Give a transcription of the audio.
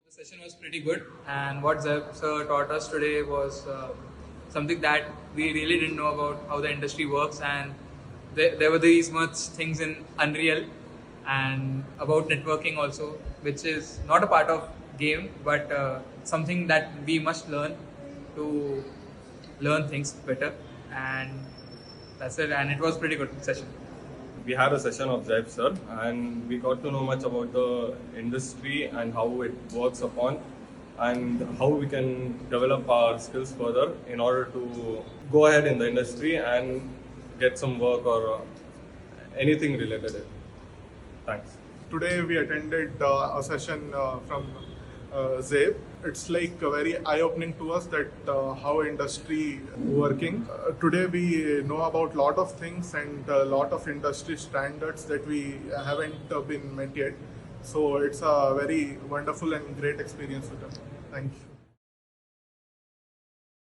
The session was pretty good, and what Zaib sir taught us today was something that we really didn't know about how the industry works, and there were these much things in Unreal and about networking also, which is not a part of game, but something that we must learn to learn things better, and that's it. And it was pretty good session. We had a session of Zaib sir, and we got to know much about the industry and how it works upon, and how we can develop our skills further in order to go ahead in the industry and get some work or anything related to it. Thanks. Today we attended a session from Zaib. It's like very eye-opening to us that how industry working. Today we know about lot of things and a lot of industry standards that we haven't been met yet. So it's a very wonderful and great experience with them. Thank you.